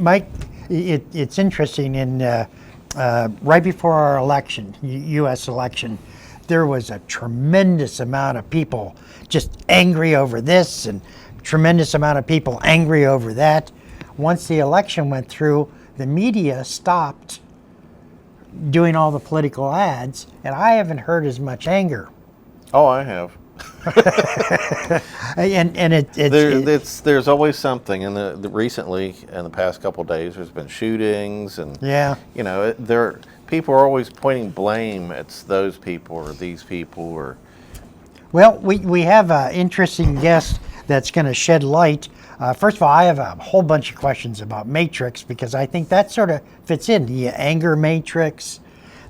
Mike, it's interesting. Right before our election, U.S. election, there was a tremendous amount of people just angry over this and tremendous amount of people angry over that. Once the election went through, the media stopped doing all the political ads, and I haven't heard as much anger. Oh, I have. There's always something, and recently in the past couple of days, there's been shootings, and people are always pointing blame at those people or these people or. Well, we have an interesting guest that's going to shed light. First of all, I have a whole bunch of questions about Matrix because I think that sort of fits in the anger matrix,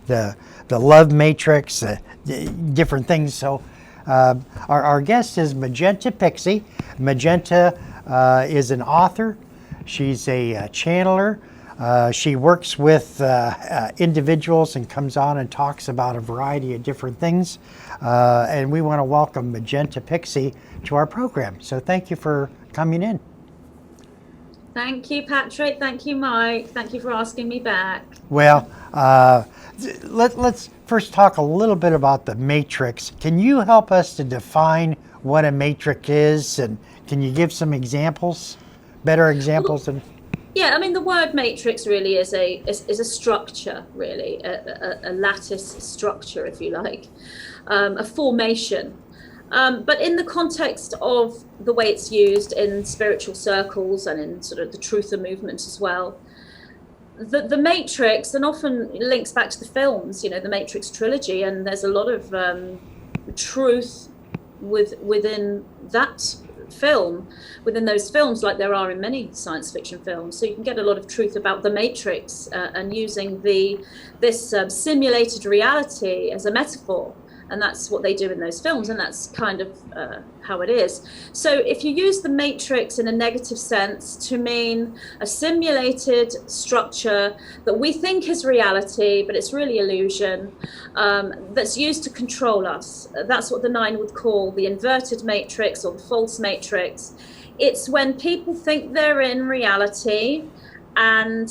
the love matrix, the different things. So our guest is Magenta Pixie. Magenta is an author. She's a channeler. She works with individuals and comes on and talks about a variety of different things. And we want to welcome Magenta Pixie to our program. So thank you for coming in. Thank you, Patrick. Thank you, Mike. Thank you for asking me back. Well, let's first talk a little bit about the matrix. Can you help us to define what a matrix is, and can you give some examples, better examples? Yeah, I mean, the word matrix really is a structure, really, a lattice structure, if you like, a formation. But in the context of the way it's used in spiritual circles and in sort of the truther movement as well, the Matrix, and often links back to the films, the Matrix trilogy, and there's a lot of truth within that film, within those films, like there are in many science fiction films. So you can get a lot of truth about the Matrix and using this simulated reality as a metaphor. And that's what they do in those films, and that's kind of how it is. So if you use the Matrix in a negative sense to mean a simulated structure that we think is reality, but it's really illusion, that's used to control us, that's what the Nine would call the inverted matrix or the false matrix. It's when people think they're in reality and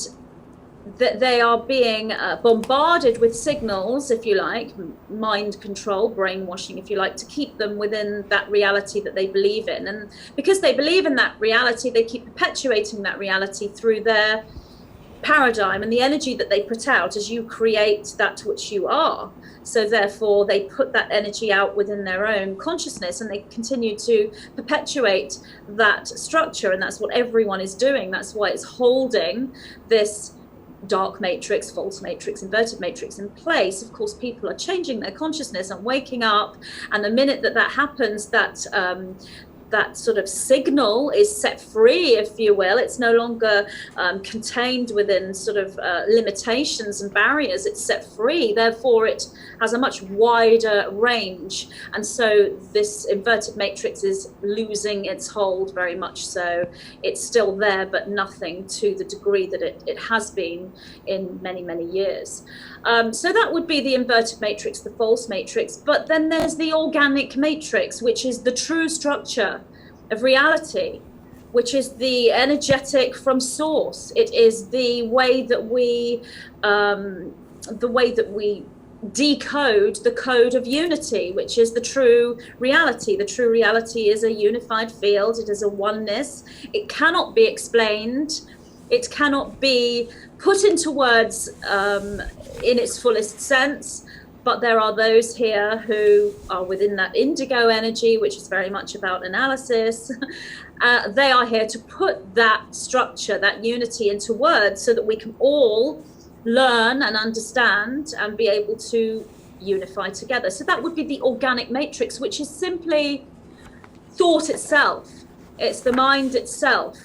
that they are being bombarded with signals, if you like, mind control, brainwashing, if you like, to keep them within that reality that they believe in. And because they believe in that reality, they keep perpetuating that reality through their paradigm and the energy that they put out as you create that which you are. So therefore, they put that energy out within their own consciousness and they continue to perpetuate that structure. And that's what everyone is doing. That's why it's holding this dark matrix, false matrix, inverted matrix in place. Of course, people are changing their consciousness and waking up, and the minute that happens, that sort of signal is set free, if you will. It's no longer contained within sort of limitations and barriers. It's set free. Therefore, it has a much wider range. And so this inverted matrix is losing its hold very much so. It's still there, but nothing to the degree that it has been in many, many years. So that would be the inverted matrix, the false matrix. But then there's the organic matrix, which is the true structure of reality, which is the energetic from source. It is the way that we decode the code of unity, which is the true reality. The true reality is a unified field. It is a oneness. It cannot be explained. It cannot be put into words in its fullest sense. But there are those here who are within that indigo energy, which is very much about analysis. They are here to put that structure, that unity into words so that we can all learn and understand and be able to unify together. So that would be the organic matrix, which is simply thought itself. It's the mind itself.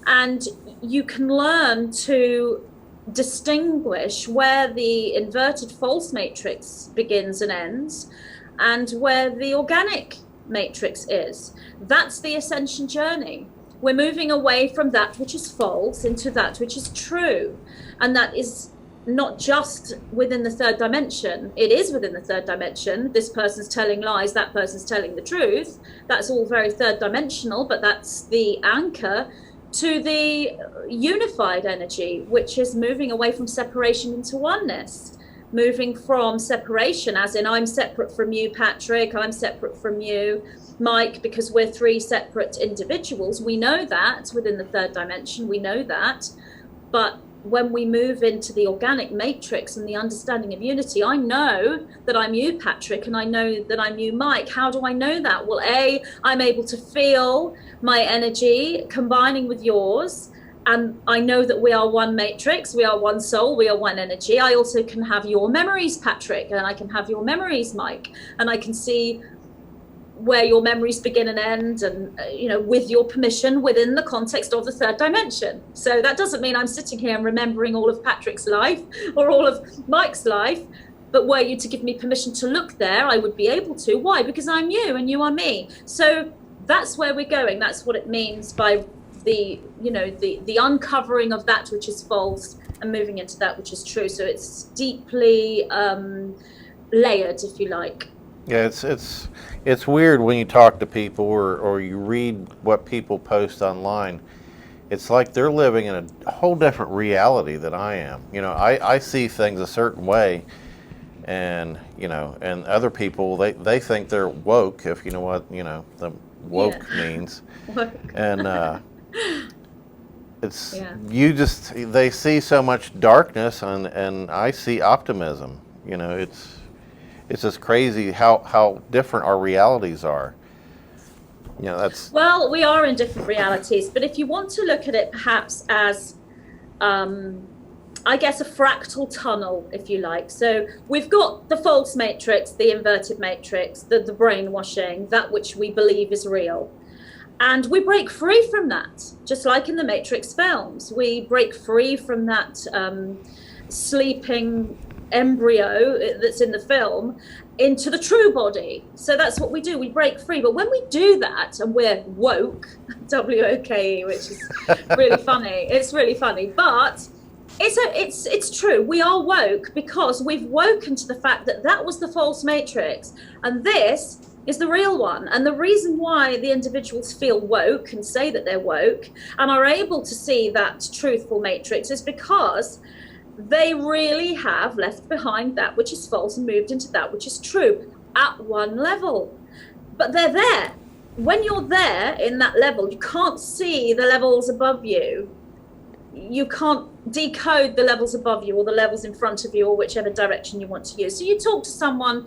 And you can learn to distinguish where the inverted false matrix begins and ends and where the organic matrix is. That's the ascension journey. We're moving away from that which is false into that which is true. And that is not just within the third dimension. It is within the third dimension. This person's telling lies, that person's telling the truth. That's all very third dimensional, but that's the anchor to the unified energy, which is moving away from separation into oneness. Moving from separation, as in I'm separate from you, Patrick, I'm separate from you, Mike, because we're three separate individuals. We know that within the third dimension, we know that. But when we move into the organic matrix and the understanding of unity, I know that I'm you, Patrick, and I know that I'm you, Mike. How do I know that? Well, A, I'm able to feel my energy combining with yours. And I know that we are one matrix, we are one soul, we are one energy. I also can have your memories, Patrick, and I can have your memories, Mike, and I can see where your memories begin and end, and with your permission, within the context of the third dimension. So that doesn't mean I'm sitting here and remembering all of Patrick's life or all of Mike's life, but were you to give me permission to look there, I would be able to. Why? Because I'm you and you are me. So that's where we're going. That's what it means by the uncovering of that which is false and moving into that which is true. So it's deeply layered, if you like. Yeah, it's weird when you talk to people or you read what people post online. It's like they're living in a whole different reality than I am. I see things a certain way, and and other people they think they're woke, if you know what the woke means. And they see so much darkness, and I see optimism. It's just crazy how different our realities are. Well, we are in different realities, but if you want to look at it perhaps as I guess a fractal tunnel, if you like. So we've got the false matrix, the inverted matrix, the brainwashing, that which we believe is real. And we break free from that, just like in the Matrix films. We break free from that sleeping embryo that's in the film into the true body. So that's what we do. We break free. But when we do that and we're woke, W-O-K-E, which is really funny. It's really funny. But it's true. We are woke because we've woken to the fact that that was the false matrix. And this is the real one. And the reason why the individuals feel woke and say that they're woke and are able to see that truthful matrix is because they really have left behind that which is false and moved into that which is true at one level. But they're there. When you're there in that level, you can't see the levels above you. You can't decode the levels above you or the levels in front of you or whichever direction you want to use. So you talk to someone,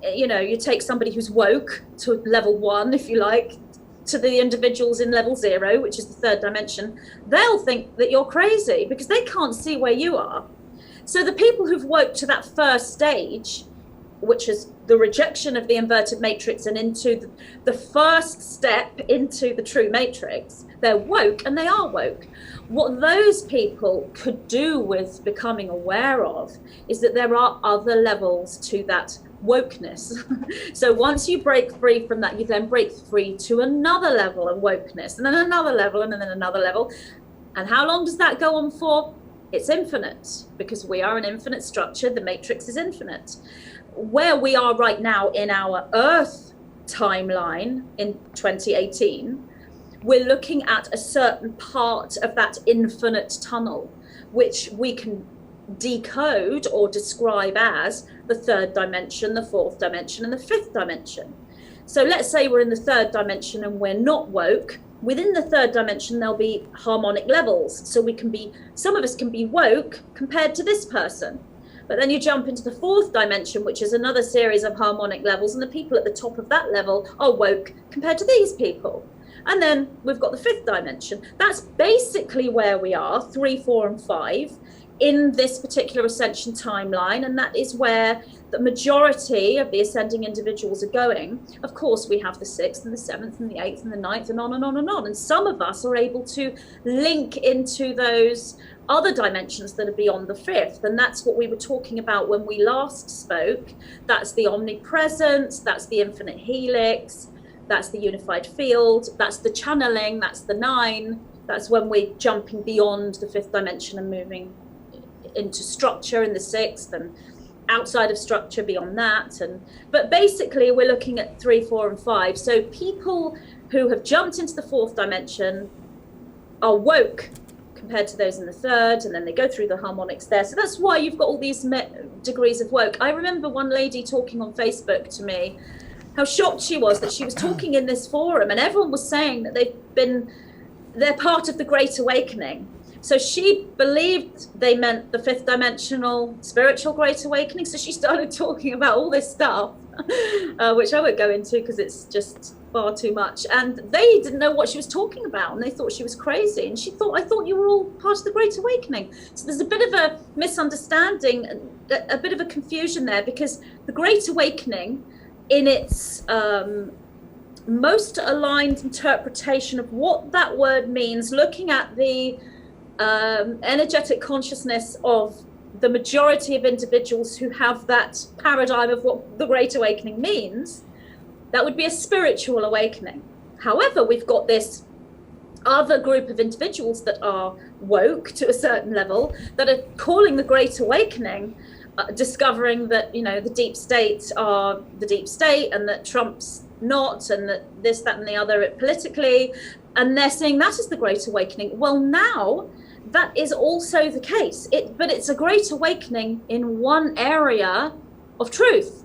you take somebody who's woke to level 1, if you like, to the individuals in level 0, which is the third dimension, they'll think that you're crazy because they can't see where you are. So the people who've woke to that first stage, which is the rejection of the inverted matrix and into the first step into the true matrix, they're woke and they are woke. What those people could do with becoming aware of is that there are other levels to that wokeness. So once you break free from that, you then break free to another level of wokeness, and then another level, and then another level. And how long does that go on for? It's infinite, because we are an infinite structure. The matrix is infinite. Where we are right now in our Earth timeline in 2018, we're looking at a certain part of that infinite tunnel, which we can decode or describe as the third dimension, the fourth dimension, and the fifth dimension. So let's say we're in the third dimension and we're not woke. Within the third dimension, there'll be harmonic levels. So some of us can be woke compared to this person. But then you jump into the fourth dimension, which is another series of harmonic levels, and the people at the top of that level are woke compared to these people. And then we've got the fifth dimension. That's basically where we are, 3, 4, and 5, in this particular ascension timeline, and that is where the majority of the ascending individuals are going. Of course, we have the 6th and the 7th and the 8th and the 9th and on and on and on. And some of us are able to link into those other dimensions that are beyond the 5th. And that's what we were talking about when we last spoke. That's the omnipresence, that's the infinite helix, that's the unified field, that's the channeling, that's the 9. That's when we're jumping beyond the 5th dimension and moving into structure in the 6th, and outside of structure beyond that. But basically we're looking at 3, 4, and 5. So people who have jumped into the 4th dimension are woke compared to those in the third, and then they go through the harmonics there. So that's why you've got all these degrees of woke. I remember one lady talking on Facebook to me how shocked she was that she was talking in this forum and everyone was saying that they're part of the Great Awakening. So she believed they meant the fifth dimensional spiritual Great Awakening. So she started talking about all this stuff, which I won't go into because it's just far too much. And they didn't know what she was talking about, and they thought she was crazy. And she thought, I thought you were all part of the Great Awakening. So there's a bit of a misunderstanding, a bit of a confusion there, because the Great Awakening, in its most aligned interpretation of what that word means, looking at the energetic consciousness of the majority of individuals who have that paradigm of what the Great Awakening means, that would be a spiritual awakening. However, we've got this other group of individuals that are woke to a certain level, that are calling the Great Awakening, discovering that, you know, the deep state are the deep state, and that Trump's not, and that this, that, and the other politically, and they're saying that is the Great Awakening. Well, now that is also the case, but it's a Great Awakening in one area of truth,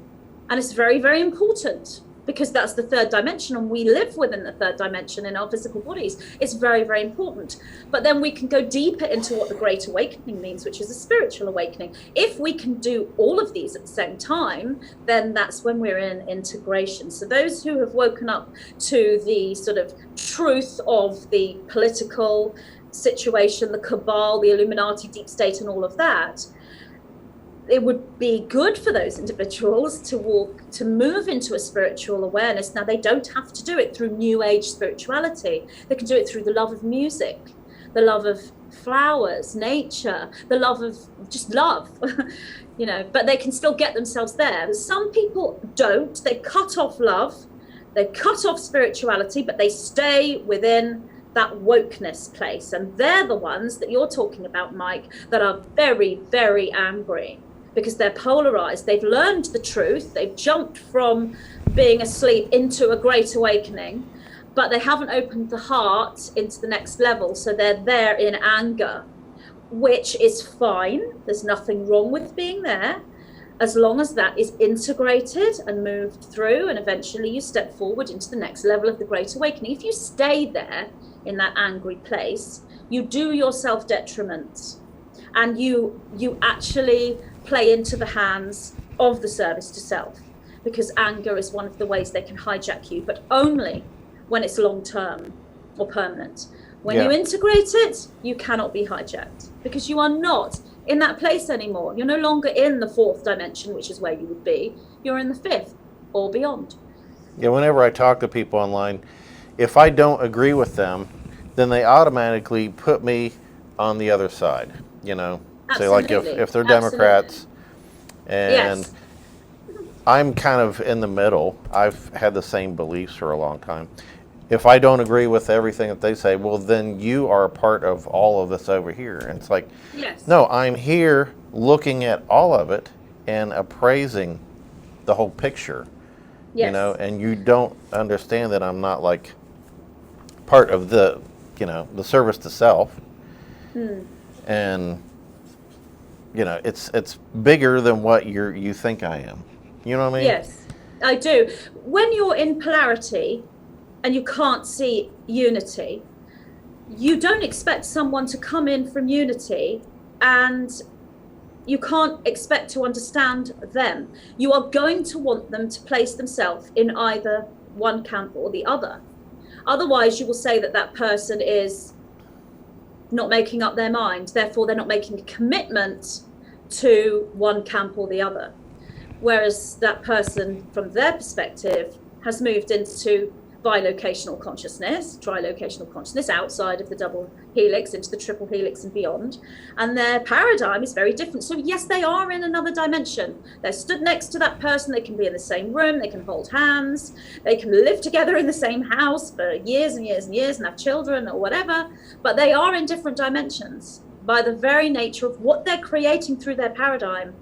and it's very, very important, because that's the third dimension, and we live within the third dimension in our physical bodies. It's very, very important. But then we can go deeper into what the Great Awakening means, which is a spiritual awakening. If we can do all of these at the same time, then that's when we're in integration. So those who have woken up to the sort of truth of the political situation, the cabal, the Illuminati, deep state, and all of that, it would be good for those individuals to move into a spiritual awareness. Now, they don't have to do it through New Age spirituality. They can do it through the love of music, the love of flowers, nature, the love of just love, you know, but they can still get themselves there. Some people don't. They cut off love, they cut off spirituality, but they stay within that wokeness place. And they're the ones that you're talking about, Mike, that are very, very angry, because they're polarized. They've learned the truth. They've jumped from being asleep into a Great Awakening, but they haven't opened the heart into the next level. So they're there in anger, which is fine. There's nothing wrong with being there, as long as that is integrated and moved through, and eventually you step forward into the next level of the Great Awakening. If you stay there in that angry place, you do yourself detriment, and you actually play into the hands of the service to self, because anger is one of the ways they can hijack you, but only when it's long-term or permanent. When you integrate it, you cannot be hijacked, because you are not in that place anymore. You're no longer in the fourth dimension, which is where you would be. You're in the fifth or beyond. Yeah, whenever I talk to people online, if I don't agree with them, then they automatically put me on the other side, you know. Say, like, if they're Democrats, and yes, I'm kind of in the middle. I've had the same beliefs for a long time. If I don't agree with everything that they say, well, then you are a part of all of this over here. And it's like, yes, no, I'm here looking at all of it and appraising the whole picture, yes, you know, and you don't understand that I'm not like part of the, you know, the service to self. And you know, it's bigger than what you think I am. You know what I mean? Yes, I do. When you're in polarity and you can't see unity, you don't expect someone to come in from unity, and you can't expect to understand them. You are going to want them to place themselves in either one camp or the other. Otherwise, you will say that that person is not making up their mind, therefore they're not making a commitment to one camp or the other. Whereas that person, from their perspective, has moved into bilocational consciousness, trilocational consciousness, outside of the double helix into the triple helix and beyond, and their paradigm is very different. So yes, they are in another dimension. They're stood next to that person, they can be in the same room, they can hold hands, they can live together in the same house for years and years and years and have children or whatever, but they are in different dimensions by the very nature of what they're creating through their paradigm.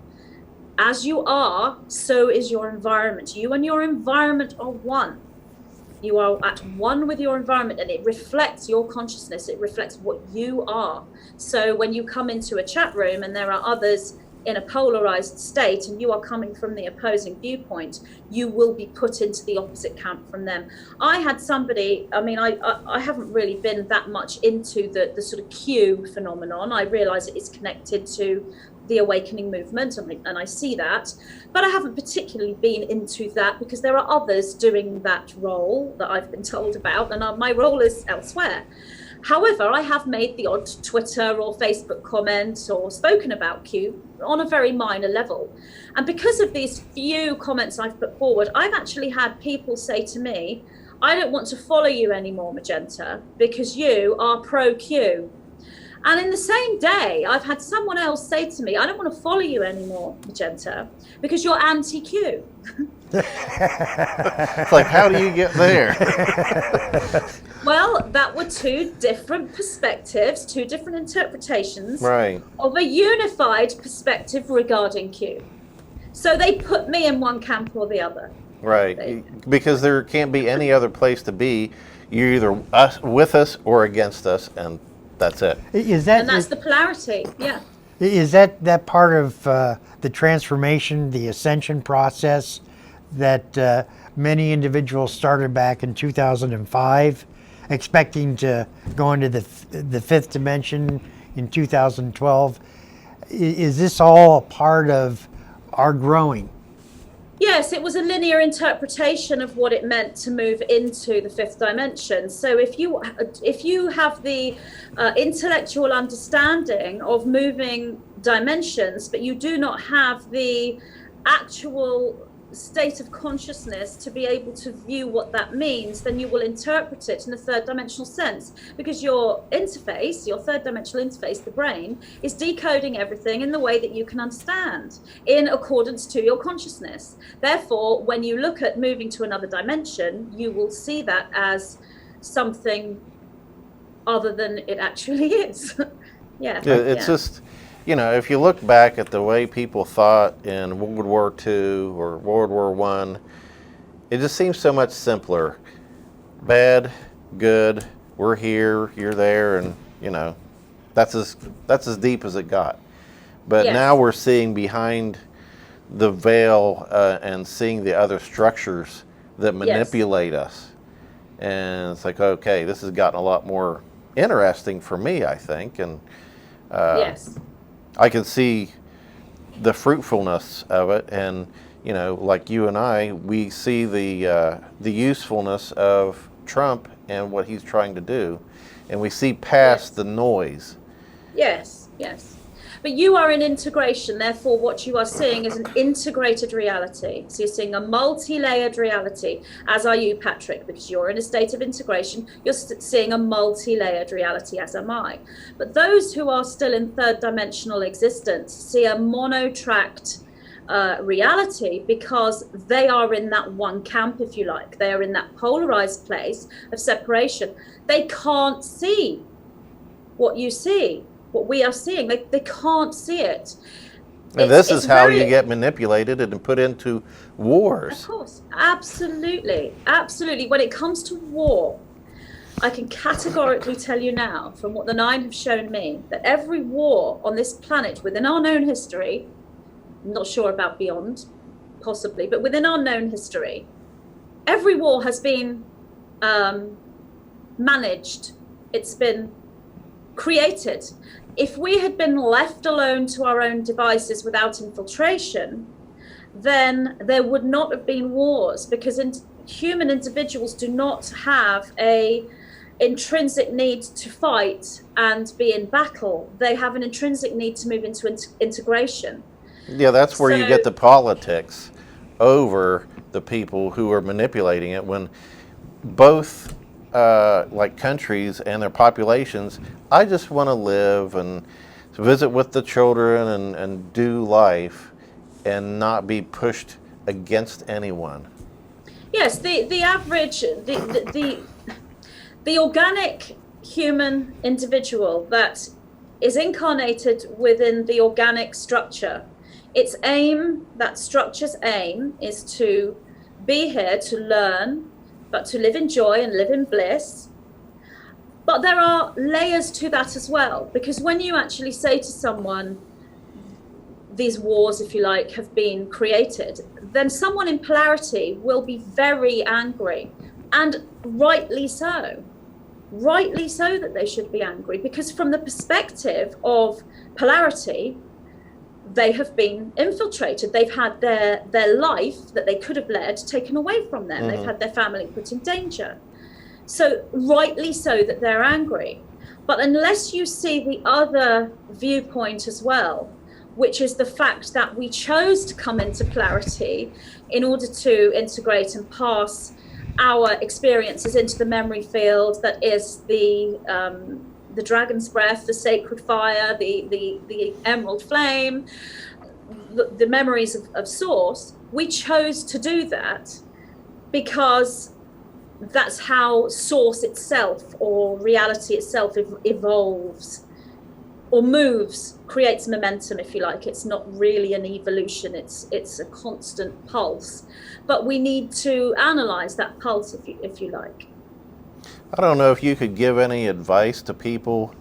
As you are, so is your environment. You and your environment are one. You are at one with your environment, and it reflects your consciousness. It reflects what you are. So when you come into a chat room and there are others in a polarized state and you are coming from the opposing viewpoint, you will be put into the opposite camp from them. I had somebody, I mean, I haven't really been that much into the sort of Q phenomenon. I realize it is connected to the awakening movement, and I see that, but I haven't particularly been into that because there are others doing that role that I've been told about, and my role is elsewhere. However, I have made the odd Twitter or Facebook comment or spoken about Q on a very minor level. And because of these few comments I've put forward, I've actually had people say to me, I don't want to follow you anymore, Magenta, because you are pro-Q. And in the same day, I've had someone else say to me, I don't want to follow you anymore, Magenta, because you're anti-Q. It's like, how do you get there? Well, that were two different perspectives, two different interpretations right. of a unified perspective regarding Q. So they put me in one camp or the other. Right, because there can't be any other place to be. You're either with us or against us, and that's it. Is that, and that's the polarity, yeah. Is that part of the transformation, the ascension process that many individuals started back in 2005, expecting to go into the fifth dimension in 2012? Is this all a part of our growing? Yes, it was a linear interpretation of what it meant to move into the fifth dimension. So if you have the intellectual understanding of moving dimensions, but you do not have the actual state of consciousness to be able to view what that means, then you will interpret it in a third dimensional sense, because your interface, your third dimensional interface, the brain, is decoding everything in the way that you can understand in accordance to your consciousness. Therefore, when you look at moving to another dimension, you will see that as something other than it actually is. It's just, if you look back at the way people thought in World War II or World War I, it just seems so much simpler. Bad, good, we're here, you're there, and that's as deep as it got. But now we're seeing behind the veil and seeing the other structures that manipulate us. And it's like, okay, this has gotten a lot more interesting for me, I think, and I can see the fruitfulness of it, and like you and I, we see the usefulness of Trump and what he's trying to do, and we see past the noise. Yes. But you are in integration, therefore what you are seeing is an integrated reality. So you're seeing a multi-layered reality, as are you, Patrick, because you're in a state of integration. You're seeing a multi-layered reality, as am I. But those who are still in third dimensional existence see a mono-tracked reality, because they are in that one camp, if you like. They are in that polarized place of separation. They can't see what you see. What we are seeing, they can't see it. And this is how you get manipulated and put into wars. Of course, absolutely. When it comes to war, I can categorically tell you now, from what the Nine have shown me, that every war on this planet within our known history, I'm not sure about beyond, possibly, but within our known history, every war has been managed. It's been created. If we had been left alone to our own devices without infiltration, then there would not have been wars, because human individuals do not have a intrinsic need to fight and be in battle. They have an intrinsic need to move into integration. Yeah, that's where you get the politics over the people who are manipulating it, when both like countries and their populations, I just want to live and visit with the children and do life and not be pushed against anyone. Yes, the average, the organic human individual that is incarnated within the organic structure, its aim, that structure's aim, is to be here to learn, but to live in joy and live in bliss. But there are layers to that as well, because when you actually say to someone, these wars, if you like, have been created, then someone in polarity will be very angry, and rightly so. Rightly so that they should be angry, because from the perspective of polarity, they have been infiltrated. They've had their life that they could have led taken away from them. They've had their family put in danger. So rightly so that they're angry. But unless you see the other viewpoint as well, which is the fact that we chose to come into polarity in order to integrate and pass our experiences into the memory field that is the dragon's breath, the sacred fire, the emerald flame, the memories of source. We chose to do that because that's how source itself or reality itself evolves or moves, creates momentum, if you like. It's not really an evolution, it's a constant pulse. But we need to analyze that pulse, if you like. I don't know if you could give any advice to people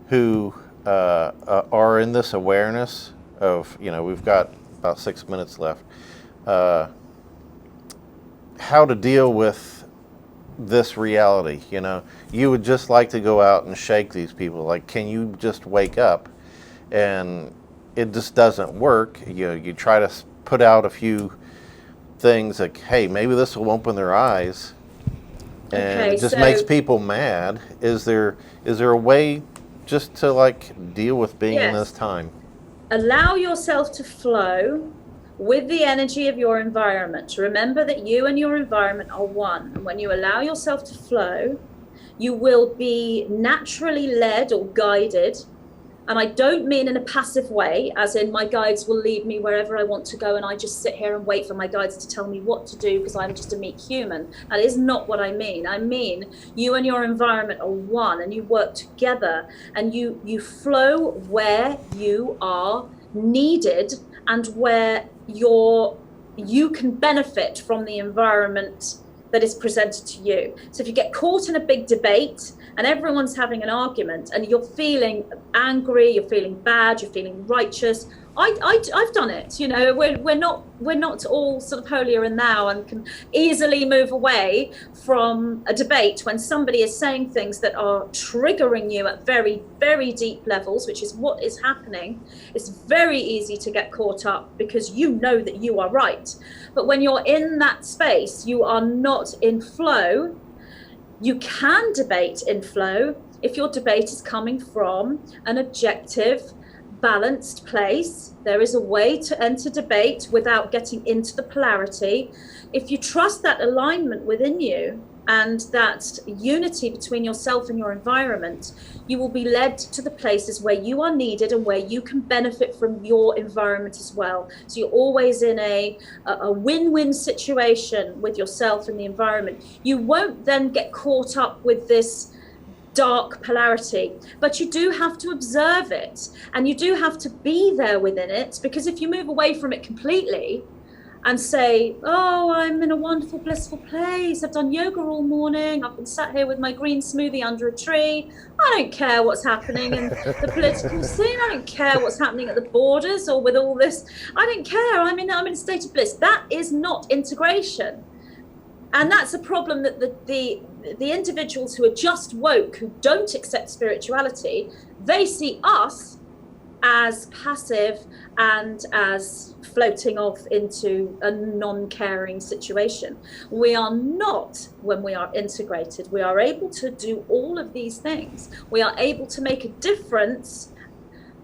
who are in this awareness of, we've got about 6 minutes left, how to deal with this reality. You would just like to go out and shake these people, like, can you just wake up? And it just doesn't work. You try to put out a few things like, hey, maybe this will open their eyes, and it just makes people mad. Is there a way just to deal with being in this time? Allow yourself to flow with the energy of your environment. Remember that you and your environment are one. And when you allow yourself to flow, you will be naturally led or guided. And I don't mean in a passive way, as in my guides will lead me wherever I want to go and I just sit here and wait for my guides to tell me what to do because I'm just a meek human. That is not what I mean. I mean you and your environment are one, and you work together, and you flow where you are needed and where you can benefit from the environment that is presented to you. So if you get caught in a big debate and everyone's having an argument and you're feeling angry, you're feeling bad, you're feeling righteous, I've done it. We're not all sort of holier and thou and can easily move away from a debate when somebody is saying things that are triggering you at very, very deep levels, which is what is happening. It's very easy to get caught up because you know that you are right. But when you're in that space, you are not in flow. You can debate in flow if your debate is coming from an objective, balanced place. There is a way to enter debate without getting into the polarity. If you trust that alignment within you and that unity between yourself and your environment, you will be led to the places where you are needed and where you can benefit from your environment as well. So you're always in a win-win situation with yourself and the environment. You won't then get caught up with this dark polarity, but you do have to observe it and you do have to be there within it, because if you move away from it completely and say, oh, I'm in a wonderful, blissful place, I've done yoga all morning, I've been sat here with my green smoothie under a tree, I don't care what's happening in the political scene, I don't care what's happening at the borders or with all this, I don't care, I'm in a state of bliss. That is not integration. And that's a problem that the individuals who are just woke, who don't accept spirituality, they see us as passive and as floating off into a non-caring situation. We are not, when we are integrated. We are able to do all of these things. We are able to make a difference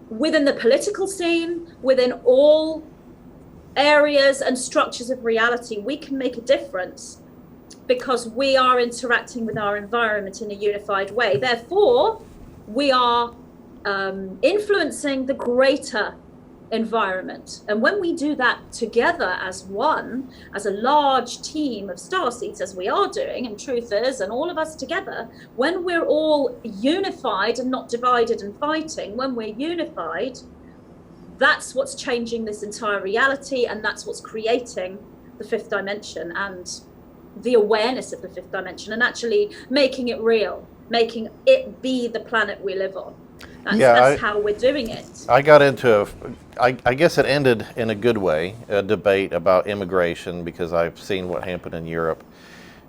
within the political scene, within all areas and structures of reality. We can make a difference because we are interacting with our environment in a unified way. Therefore, we are influencing the greater environment. And when we do that together as one, as a large team of starseeds, as we are doing, and truthers and all of us together, when we're all unified and not divided and fighting, when we're unified, that's what's changing this entire reality, and that's what's creating the fifth dimension and the awareness of the fifth dimension and actually making it real, making it be the planet we live on. That's how we're doing it. I got into I guess it ended in a good way, a debate about immigration, because I've seen what happened in Europe.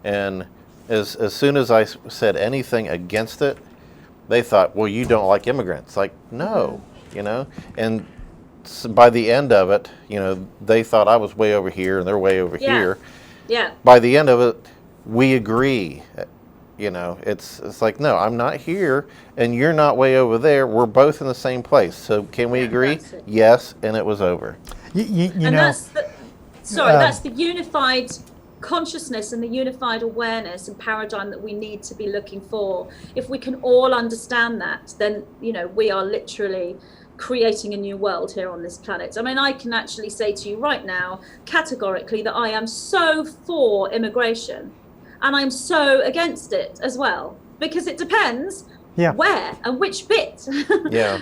And as soon as I said anything against it, they thought, well, you don't like immigrants. Like, no, you know? And so by the end of it, you know, they thought I was way over here and they're way over here. Yeah. By the end of it, we agree. You know, it's like, no, I'm not here and you're not way over there. We're both in the same place. So can we agree? Yes, and it was over. You and know, that's the unified consciousness and the unified awareness and paradigm that we need to be looking for. If we can all understand that, then, you know, we are literally creating a new world here on this planet. I mean, I can actually say to you right now, categorically, that I am so for immigration. And I'm so against it as well, because it depends where and which bit. Yeah.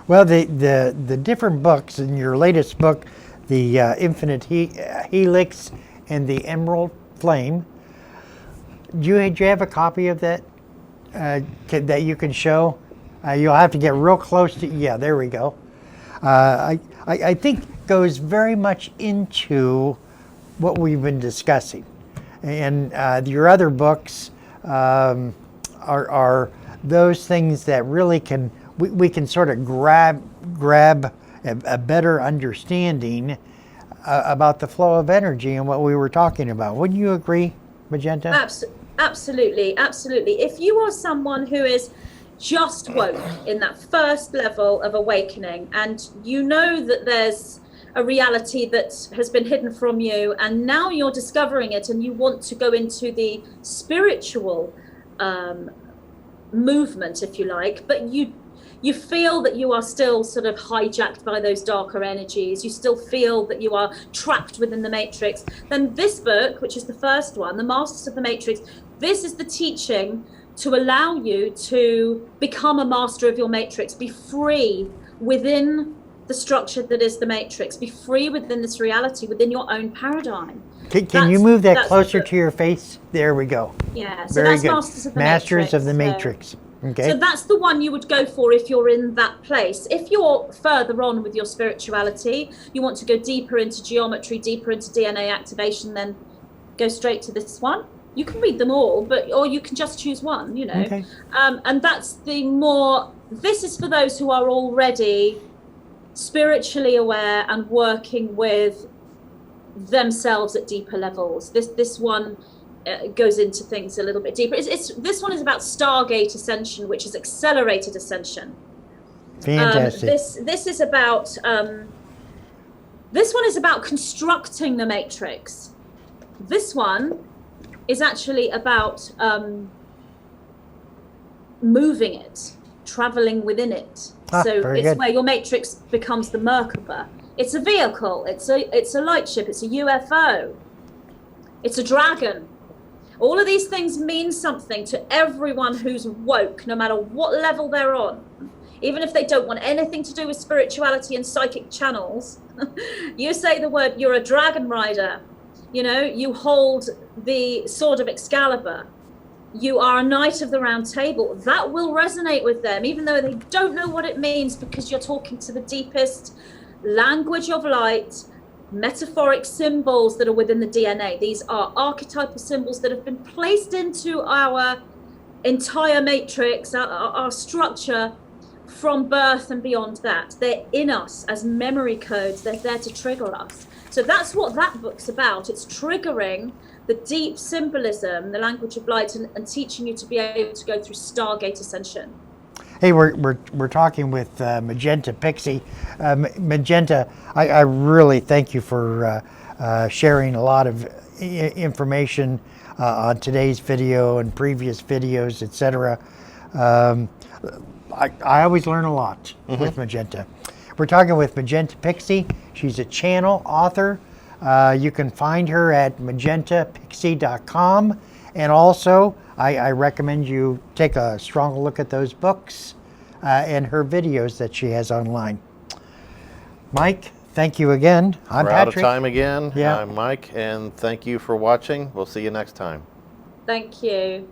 Well, the different books in your latest book, the Infinite Helix and the Emerald Flame, do you have a copy of that that you can show? You'll have to get real close to. Yeah, there we go. I think goes very much into what we've been discussing. And your other books are those things that really we can sort of grab a better understanding about the flow of energy and what we were talking about. Wouldn't you agree, Magenta? Absolutely. If you are someone who is just woke in that first level of awakening, and you know that there's a reality that has been hidden from you, and now you're discovering it, and you want to go into the spiritual movement, if you like, but you feel that you are still sort of hijacked by those darker energies, you still feel that you are trapped within the matrix, then this book, which is the first one, The Masters of the Matrix, this is the teaching to allow you to become a master of your matrix, be free within the structure that is the matrix, be free within this reality, within your own paradigm. Can you move that closer to your face? There we go. Yeah, so very that's good. Masters of the Matrix. Okay. So that's the one you would go for if you're in that place. If you're further on with your spirituality, you want to go deeper into geometry, deeper into DNA activation, then go straight to this one. You can read them all, or you can just choose one, you know. Okay. And that's this is for those who are already spiritually aware and working with themselves at deeper levels. This one goes into things a little bit deeper. This one is about Stargate Ascension, which is accelerated ascension. Fantastic. This is about this one is about constructing the matrix. This one is actually about moving it, traveling within it. So it's good. Where your matrix becomes the Merkaba. It's a vehicle, it's a light ship, it's a UFO, it's a dragon. All of these things mean something to everyone who's woke, no matter what level they're on. Even if they don't want anything to do with spirituality and psychic channels, you say the word, you're a dragon rider. You know, you hold the sword of Excalibur. You are a knight of the round table. That will resonate with them, even though they don't know what it means, because you're talking to the deepest language of light, metaphoric symbols that are within the DNA. These are archetypal symbols that have been placed into our entire matrix, our structure, from birth and beyond that. They're in us as memory codes. They're there to trigger us. So that's what that book's about. It's triggering the deep symbolism, the language of light, and teaching you to be able to go through Stargate Ascension. Hey, we're talking with Magenta Pixie. Magenta, I really thank you for sharing a lot of information on today's video and previous videos, etc. I always learn a lot with Magenta. We're talking with Magenta Pixie. She's a channel author. You can find her at magentapixie.com. And also, I recommend you take a strong look at those books and her videos that she has online. Mike, thank you again. I'm We're Patrick. out of time again. Yeah. I'm Mike, and thank you for watching. We'll see you next time. Thank you.